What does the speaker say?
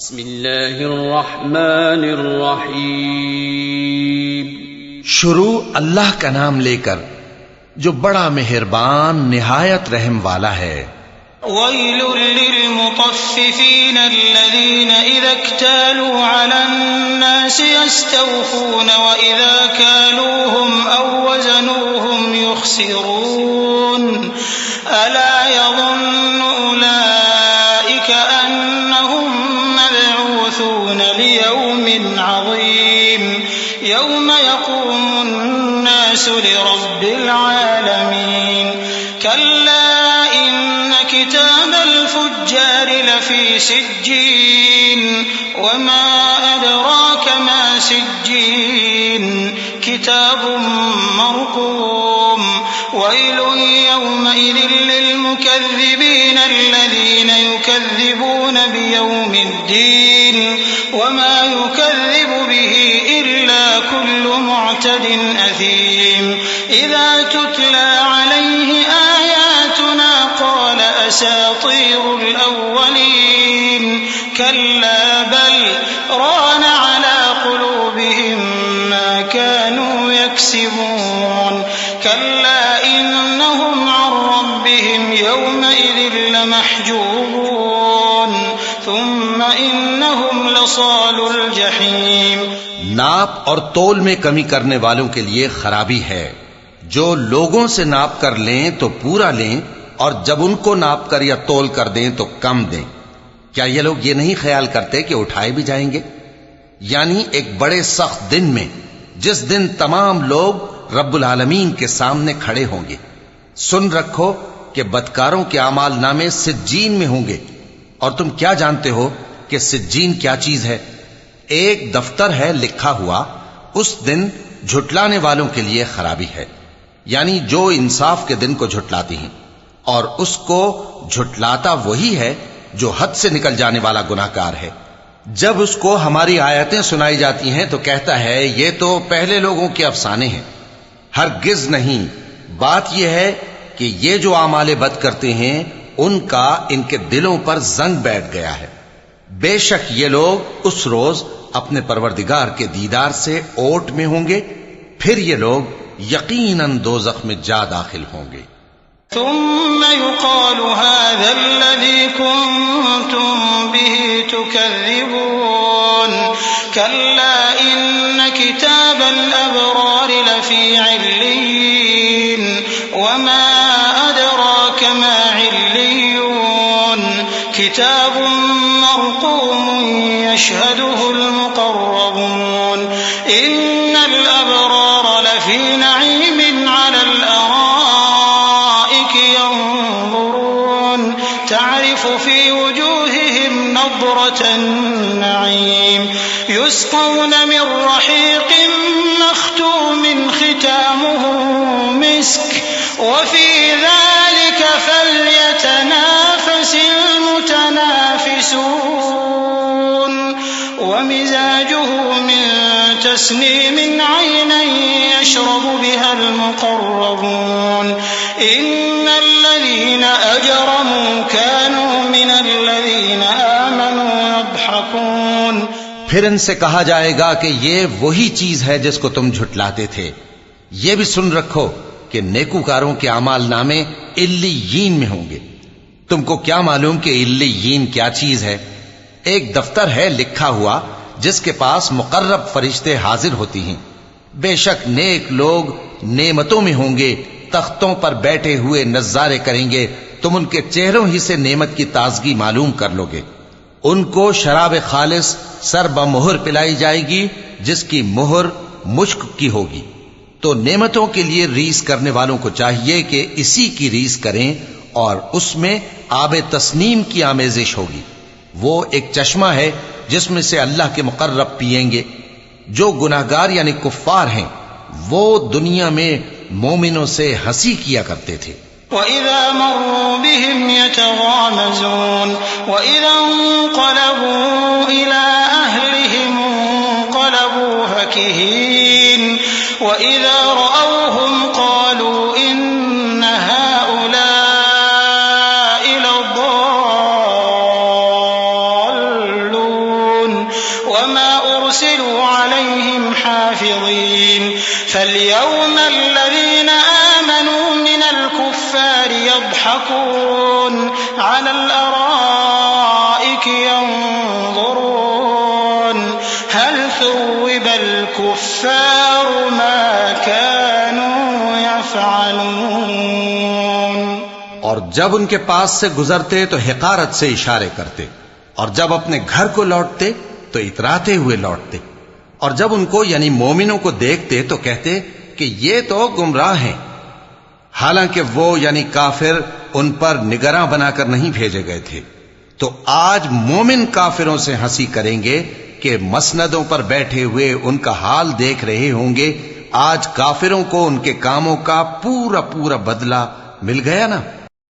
बिस्मिल्लाहिर्रहमानिर्रहीम। शुरू अल्लाह का नाम लेकर जो बड़ा मेहरबान निहायत रहम वाला है। वैलुल लिलमुतफ्फिफीन अल्लज़ीन इज़ा इक्तालू अलन्नास यस्तवफून व इज़ा कालूहुम औ वज़नूहुम युखसिरून अला यज़ुन्नु उलाइका अन्नहुम मबऊसून लियौमिन अज़ीम यौम यक़ूमुन्नासु लिरब्बिल आलमीन कल्ला किताबल फुज्जार लफी सिज्जीन वमा अदराक मा सिज्जीन किताबुम मरकूम वैलुन यौमइज़िन लिलमुकज़्ज़िबीन अल्लज़ीन युकज़्ज़िबून बियौमिद्दीन वमा युकज़्ज़िबु बिही इल्ला कुल्लु मुअतदिन असीम इज़ा तुतला अलैहि आयातुना क़ाल असातीरुल अव्वलीन कल्ला बल रान अला क़ुलूबिहिम मा कानू यक्सिबून कल्ला इन्नहुम अन रब्बिहिम यौमइज़िन लमहजूबून थुम्मा इन्नहुम लसालुल जहीम। नाप और तोल में कमी करने वालों के लिए खराबी है। जो लोगों से नाप कर लें तो पूरा लें और जब उनको नाप कर या तोल कर दें तो कम दें। क्या ये लोग ये नहीं ख्याल करते कि उठाए भी जाएंगे? यानी एक बड़े सख्त दिन में, जिस दिन तमाम लोग रब्बुल आलमीन के सामने खड़े होंगे। सुन रखो कि बदकारों के आमाल नामे सिज्जीन में होंगे। और तुम क्या जानते हो कि सिज्जीन क्या चीज है? एक दफ्तर है लिखा हुआ। उस दिन झुटलाने वालों के लिए खराबी है, यानी जो इंसाफ के दिन को झुटलाती हैं। और उसको झुटलाता वही है जो हद से निकल जाने वाला गुनाहगार है। जब उसको हमारी आयतें सुनाई जाती हैं तो कहता है ये तो पहले लोगों के अफसाने हैं। हरगिज नहीं, बात यह है कि ये जो आमाले बद करते हैं उनका इनके दिलों पर जंग बैठ गया है। बेशक ये लोग उस रोज अपने परवरदिगार के दीदार से ओट में होंगे, फिर ये लोग यकीनन दोज़ख में जा दाखिल होंगे। थुम्मा युक़ालु हाज़ल्लज़ी कुन्तुम बिही तुकज़्ज़िबून कल्ला इन्न किताबल अबरार लफ़ी इल्लीयीन वमा अदराक मा इल्लीयून किताबुम मरक़ूमुन यशहदुहुल मुक़र्रबून इन्नल अबरार लफ़ी नईमिन अलल अराइक यंज़ुरून तअरिफ़ु फ़ी वजूहिहिम नज़रतन नईम युस्क़ौन मिन रहीक़िन मख़्तूमिन ख़ितामुहु मिस्क वफ़ी ज़ालिक फ़ल्यतनाफ़सिल मुतनाफ़िसून वमिज़ाजुहु मिन तस्नीमिन ऐनन यशरबु बिहल मुक़र्रबून इन्नल्लज़ीन अजरमू कानू मिनल्लज़ीन आमनू यضحकून। फिर इनसे कहा जाएगा कि ये वही चीज है जिसको तुम झुटलाते थे। ये भी सुन रखो कि नेकूकारों के आमाल नामे इल्लीयीन में होंगे। तुमको क्या मालूम कि इल्लीयीन क्या चीज है? एक दफ्तर है लिखा हुआ जिसके पास मुकर्रब फरिश्ते हाजिर होती हैं। बेशक नेक लोग नेमतों में होंगे, तख्तों पर बैठे हुए नज़ारे करेंगे। तुम उनके चेहरों ही से नेमत की ताजगी मालूम कर लोगे। उनको शराब खालिस सर बमुहर पिलाई जाएगी जिसकी मुहर मुश्क की होगी। तो नेमतों के लिए रीस करने वालों को चाहिए कि इसी की रीस करें और उसमें आबे तस्नीम की आमेजिश होगी। वो एक चश्मा है जिसमें से अल्लाह के मुकर्रब पिएंगे। जो गुनाहगार यानी कुफ्फार हैं वो दुनिया में मोमिनों से हंसी किया करते थे। वइज़ा मर्रू बिहिम यतगामज़ून वइज़ा इंक़लबू इला अहलिहिम इंक़लबू फकीहीन वइज़ा रअवहुम क़ालू इन्न हाउलाइ लद्दाल्लून वमा उरसिलू अलैहिम हाफिज़ीन फल्यौम अल्लज़ीना आमनू मिनल कुफ़्फ़ारि यضحकून अलल अराइकि यंज़ुरून हल थुव्विबल कुफ़्फ़ारु मा कानू यफ़अलून। और जब उनके पास से गुजरते तो हिकारत से इशारे करते, और जब अपने घर को लौटते तो इतराते हुए लौटते, और जब उनको यानी मोमिनों को देखते तो कहते कि ये तो गुमराह हैं, हालांकि वो यानी काफिर उन पर निगरां बनाकर नहीं भेजे गए थे। तो आज मोमिन काफिरों से हंसी करेंगे कि मसनदों पर बैठे हुए उनका हाल देख रहे होंगे। आज काफिरों को उनके कामों का पूरा पूरा बदला मिल गया ना।